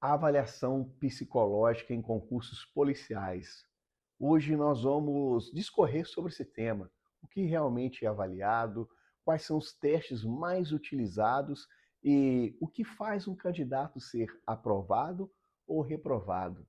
Avaliação psicológica em concursos policiais. Hoje nós vamos discorrer sobre esse tema, o que realmente é avaliado, quais são os testes mais utilizados e o que faz um candidato ser aprovado ou reprovado.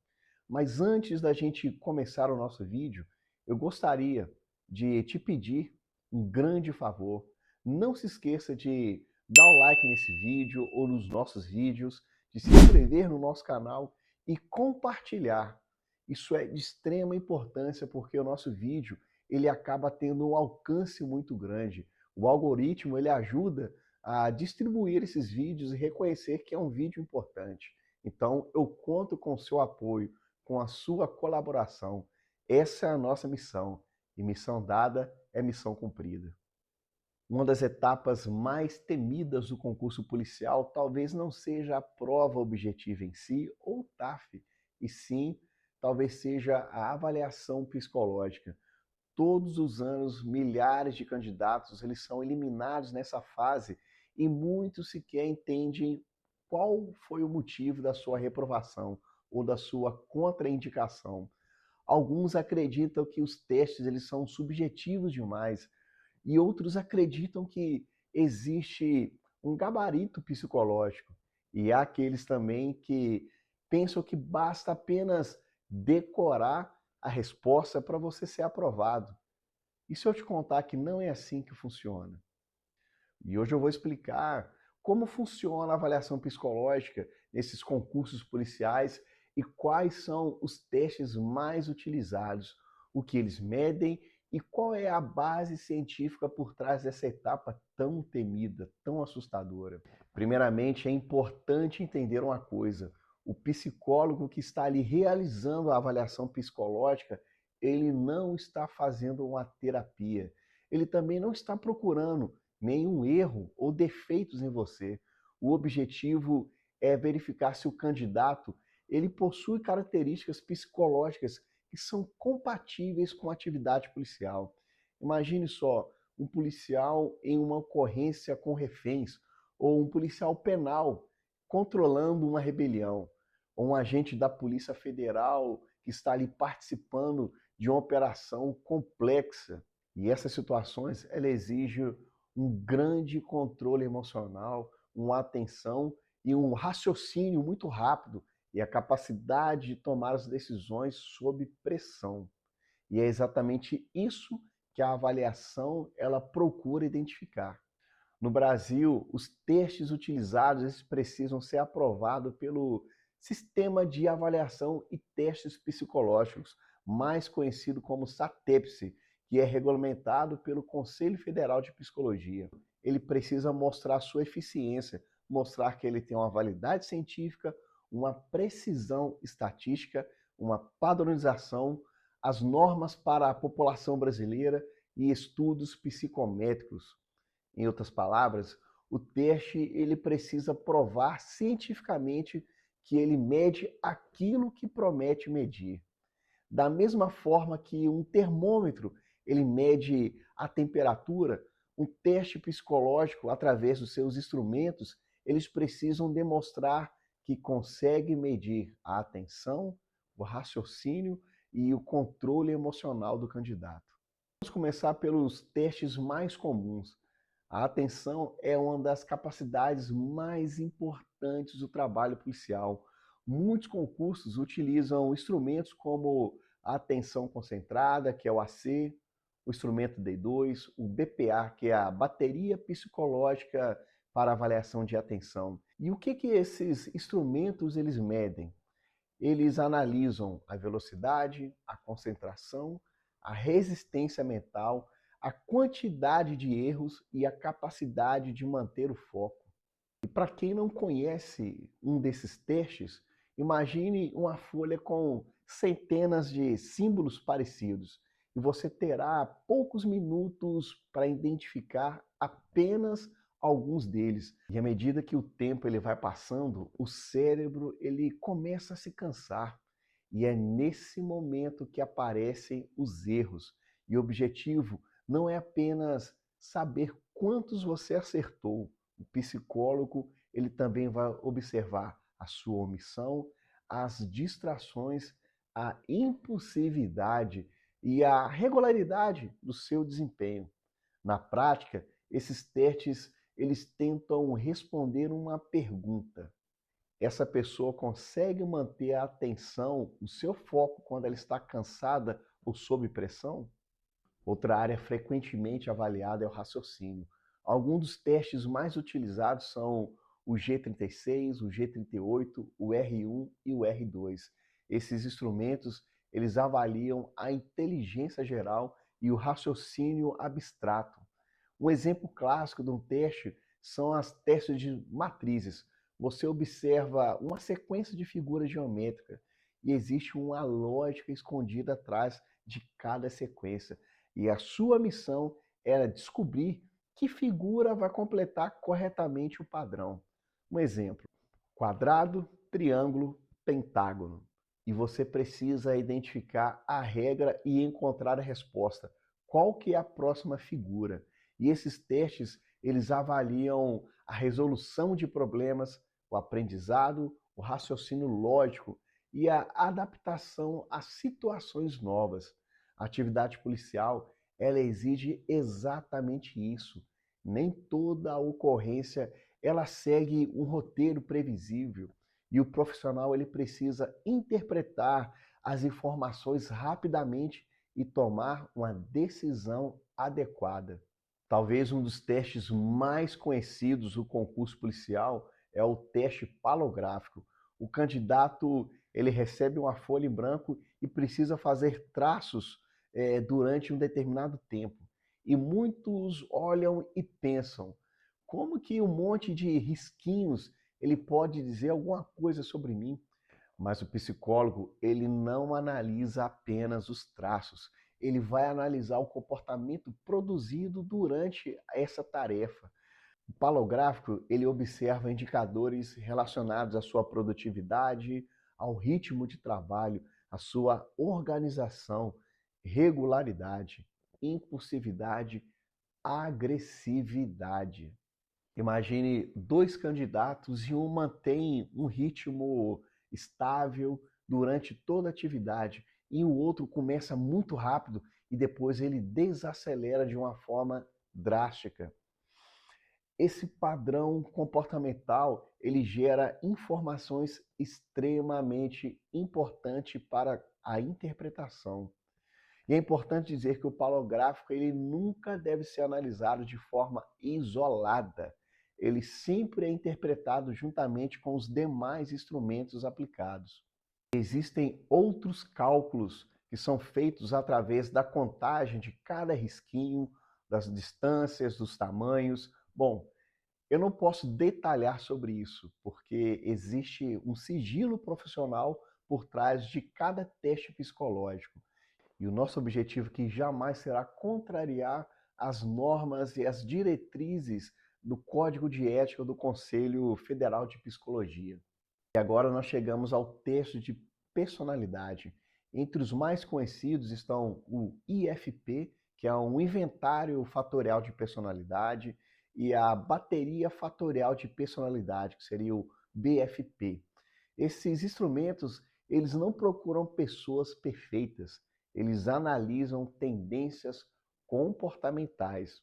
Mas antes da gente começar o nosso vídeo, eu gostaria de te pedir um grande favor. Não se esqueça de dar o like nesse vídeo ou nos nossos vídeos, de se inscrever no nosso canal e compartilhar. Isso é de extrema importância porque o nosso vídeo ele acaba tendo um alcance muito grande. O algoritmo ele ajuda a distribuir esses vídeos e reconhecer que é um vídeo importante. Então eu conto com o seu apoio, com a sua colaboração. Essa é a nossa missão. E missão dada é missão cumprida. Uma das etapas mais temidas do concurso policial talvez não seja a prova objetiva em si, ou TAF, e sim, talvez seja a avaliação psicológica. Todos os anos, milhares de candidatos eles são eliminados nessa fase e muitos sequer entendem qual foi o motivo da sua reprovação ou da sua contraindicação. Alguns acreditam que os testes eles são subjetivos demais, e outros acreditam que existe um gabarito psicológico. E há aqueles também que pensam que basta apenas decorar a resposta para você ser aprovado. E se eu te contar que não é assim que funciona? E hoje eu vou explicar como funciona a avaliação psicológica nesses concursos policiais e quais são os testes mais utilizados, o que eles medem e qual é a base científica por trás dessa etapa tão temida, tão assustadora. Primeiramente, é importante entender uma coisa: o psicólogo que está ali realizando a avaliação psicológica, ele não está fazendo uma terapia. Ele também não está procurando nenhum erro ou defeitos em você. O objetivo é verificar se o candidato ele possui características psicológicas que são compatíveis com a atividade policial. Imagine só, um policial em uma ocorrência com reféns, ou um policial penal controlando uma rebelião, ou um agente da Polícia Federal que está ali participando de uma operação complexa. E essas situações, ela exige um grande controle emocional, uma atenção e um raciocínio muito rápido e a capacidade de tomar as decisões sob pressão. E é exatamente isso que a avaliação ela procura identificar. No Brasil, os testes utilizados eles precisam ser aprovados pelo Sistema de Avaliação e Testes Psicológicos, mais conhecido como SATEPS, que é regulamentado pelo Conselho Federal de Psicologia. Ele precisa mostrar sua eficiência, mostrar que ele tem uma validade científica, uma precisão estatística, uma padronização, as normas para a população brasileira e estudos psicométricos. Em outras palavras, o teste ele precisa provar cientificamente que ele mede aquilo que promete medir. Da mesma forma que um termômetro ele mede a temperatura, um teste psicológico através dos seus instrumentos, eles precisam demonstrar que consegue medir a atenção, o raciocínio e o controle emocional do candidato. Vamos começar pelos testes mais comuns. A atenção é uma das capacidades mais importantes do trabalho policial. Muitos concursos utilizam instrumentos como a atenção concentrada, que é o AC, o instrumento D2, o BPA, que é a bateria psicológica para avaliação de atenção. E o que esses instrumentos eles medem? Eles analisam a velocidade, a concentração, a resistência mental, a quantidade de erros e a capacidade de manter o foco. E para quem não conhece um desses testes, imagine uma folha com centenas de símbolos parecidos e você terá poucos minutos para identificar apenas alguns deles. E à medida que o tempo ele vai passando, o cérebro ele começa a se cansar. E é nesse momento que aparecem os erros. E o objetivo não é apenas saber quantos você acertou. O psicólogo ele também vai observar a sua omissão, as distrações, a impulsividade e a regularidade do seu desempenho. Na prática, esses testes eles tentam responder uma pergunta. Essa pessoa consegue manter a atenção, o seu foco quando ela está cansada ou sob pressão? Outra área frequentemente avaliada é o raciocínio. Alguns dos testes mais utilizados são o G36, o G38, o R1 e o R2. Esses instrumentos, eles avaliam a inteligência geral e o raciocínio abstrato. Um exemplo clássico de um teste são as testes de matrizes. Você observa uma sequência de figuras geométricas e existe uma lógica escondida atrás de cada sequência. E a sua missão era descobrir que figura vai completar corretamente o padrão. Um exemplo: quadrado, triângulo, pentágono. E você precisa identificar a regra e encontrar a resposta. Qual que é a próxima figura? E esses testes, eles avaliam a resolução de problemas, o aprendizado, o raciocínio lógico e a adaptação a situações novas. A atividade policial, ela exige exatamente isso. Nem toda ocorrência ela segue um roteiro previsível e o profissional ele precisa interpretar as informações rapidamente e tomar uma decisão adequada. Talvez um dos testes mais conhecidos do concurso policial é o teste palográfico. O candidato ele recebe uma folha em branco e precisa fazer traços durante um determinado tempo. E muitos olham e pensam, como que um monte de risquinhos ele pode dizer alguma coisa sobre mim? Mas o psicólogo, ele não analisa apenas os traços, ele vai analisar o comportamento produzido durante essa tarefa. O palográfico, ele observa indicadores relacionados à sua produtividade, ao ritmo de trabalho, à sua organização, regularidade, impulsividade, agressividade. Imagine dois candidatos e um mantém um ritmo estável durante toda a atividade e o outro começa muito rápido e depois ele desacelera de uma forma drástica. Esse padrão comportamental, ele gera informações extremamente importantes para a interpretação. E é importante dizer que o palográfico ele nunca deve ser analisado de forma isolada. Ele sempre é interpretado juntamente com os demais instrumentos aplicados. Existem outros cálculos que são feitos através da contagem de cada risquinho, das distâncias, dos tamanhos. Bom, eu não posso detalhar sobre isso, porque existe um sigilo profissional por trás de cada teste psicológico. E o nosso objetivo aqui jamais será contrariar as normas e as diretrizes do Código de Ética do Conselho Federal de Psicologia. E agora nós chegamos ao teste de personalidade. Entre os mais conhecidos estão o IFP, que é um inventário fatorial de personalidade, e a bateria fatorial de personalidade, que seria o BFP. Esses instrumentos, eles não procuram pessoas perfeitas, eles analisam tendências comportamentais.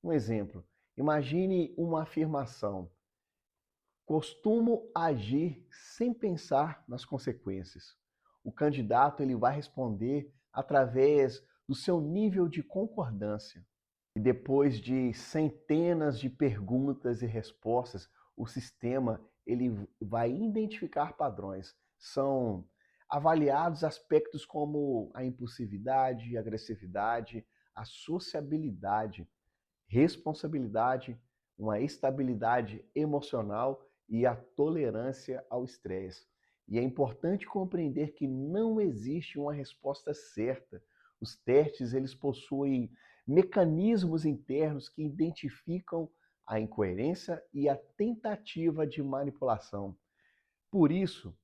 Um exemplo, imagine uma afirmação: costumo agir sem pensar nas consequências. O candidato ele vai responder através do seu nível de concordância. E depois de centenas de perguntas e respostas, o sistema ele vai identificar padrões. São avaliados aspectos como a impulsividade, a agressividade, a sociabilidade, responsabilidade, uma estabilidade emocional e a tolerância ao estresse. E é importante compreender que não existe uma resposta certa. Os testes eles possuem mecanismos internos que identificam a incoerência e a tentativa de manipulação. Por isso,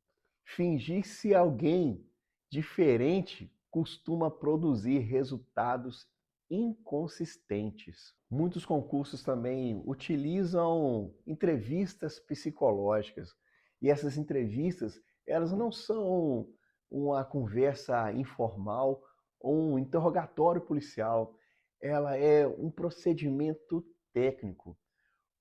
fingir-se alguém diferente costuma produzir resultados inconsistentes. Muitos concursos também utilizam entrevistas psicológicas E essas entrevistas, elas não são uma conversa informal ou um interrogatório policial. Ela é um procedimento técnico.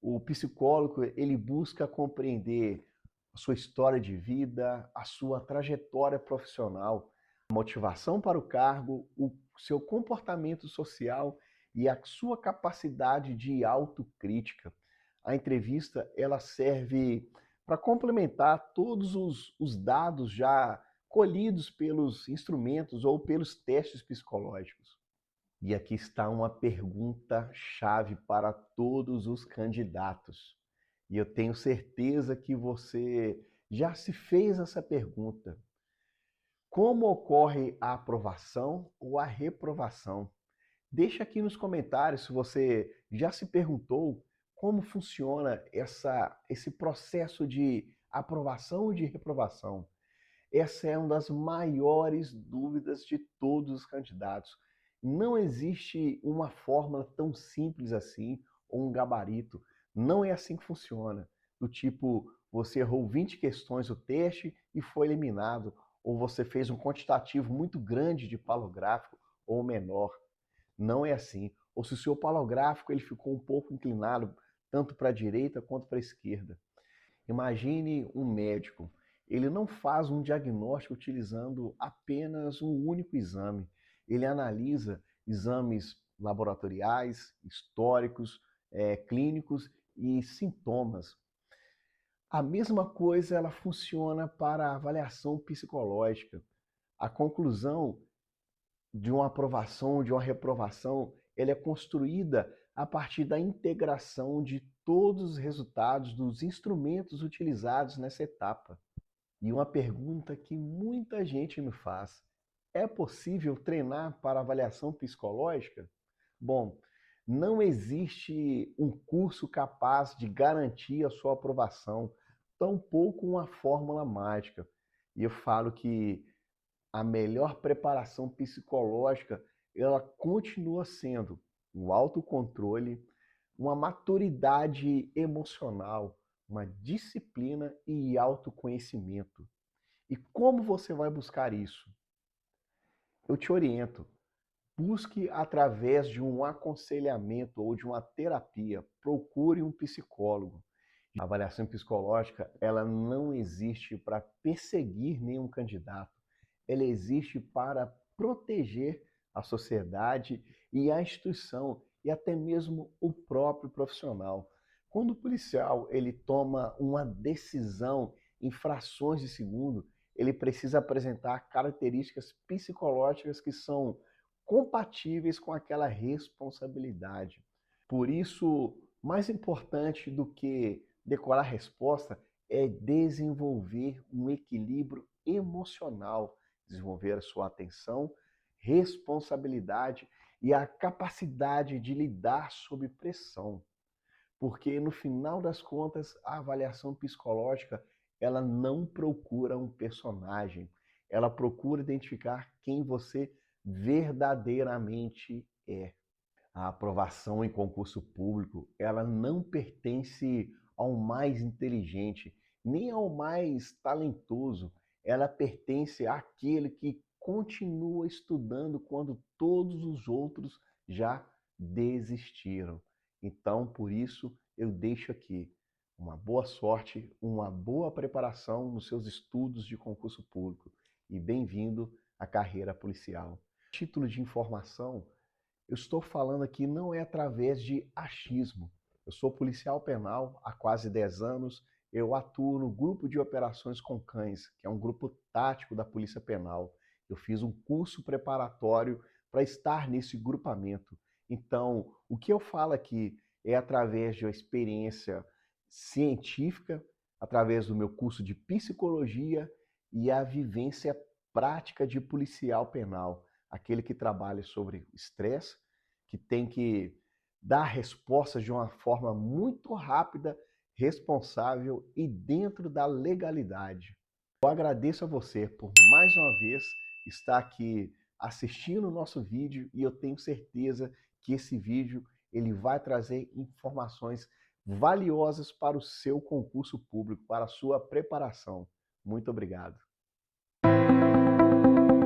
O psicólogo, ele busca compreender a sua história de vida, a sua trajetória profissional, a motivação para o cargo, o seu comportamento social e a sua capacidade de autocrítica. A entrevista, ela serve para complementar todos os dados já colhidos pelos instrumentos ou pelos testes psicológicos. E aqui está uma pergunta-chave para todos os candidatos. E eu tenho certeza que você já se fez essa pergunta. Como ocorre a aprovação ou a reprovação? Deixa aqui nos comentários se você já se perguntou como funciona esse processo de aprovação ou de reprovação. Essa é uma das maiores dúvidas de todos os candidatos. Não existe uma fórmula tão simples assim, ou um gabarito. Não é assim que funciona. Do tipo, você errou 20 questões do teste e foi eliminado, ou você fez um quantitativo muito grande de palográfico ou menor. Não é assim. Ou se o seu palográfico ele ficou um pouco inclinado tanto para a direita quanto para a esquerda. Imagine um médico. Ele não faz um diagnóstico utilizando apenas um único exame. Ele analisa exames laboratoriais, históricos, clínicos e sintomas. A mesma coisa ela funciona para a avaliação psicológica. A conclusão de uma aprovação, de uma reprovação, ela é construída a partir da integração de todos os resultados dos instrumentos utilizados nessa etapa. E uma pergunta que muita gente me faz: é possível treinar para avaliação psicológica? Bom, não existe um curso capaz de garantir a sua aprovação, tampouco uma fórmula mágica. E eu falo que a melhor preparação psicológica, ela continua sendo o autocontrole, uma maturidade emocional, uma disciplina e autoconhecimento. E como você vai buscar isso? Eu te oriento. Busque através de um aconselhamento ou de uma terapia. Procure um psicólogo. A avaliação psicológica, ela não existe para perseguir nenhum candidato. Ela existe para proteger a sociedade e a instituição e até mesmo o próprio profissional. Quando o policial ele toma uma decisão em frações de segundo, ele precisa apresentar características psicológicas que são compatíveis com aquela responsabilidade. Por isso, mais importante do que decorar a resposta é desenvolver um equilíbrio emocional, desenvolver a sua atenção, responsabilidade e a capacidade de lidar sob pressão. Porque no final das contas, a avaliação psicológica, ela não procura um personagem, ela procura identificar quem você verdadeiramente é. A aprovação em concurso público, ela não pertence ao mais inteligente, nem ao mais talentoso. Ela pertence àquele que continua estudando quando todos os outros já desistiram. Então, por isso, eu deixo aqui uma boa sorte, uma boa preparação nos seus estudos de concurso público e bem-vindo à carreira policial. Título de informação, eu estou falando aqui não é através de achismo. Eu sou policial penal há quase 10 anos. Eu atuo no grupo de operações com cães, que é um grupo tático da Polícia Penal. Eu fiz um curso preparatório para estar nesse grupamento. Então, o que eu falo aqui é através de uma experiência científica, através do meu curso de psicologia e a vivência prática de policial penal, aquele que trabalha sobre estresse, que tem que dar respostas de uma forma muito rápida, responsável e dentro da legalidade. Eu agradeço a você por mais uma vez estar aqui assistindo o nosso vídeo e eu tenho certeza que esse vídeo ele vai trazer informações valiosas para o seu concurso público, para a sua preparação. Muito obrigado.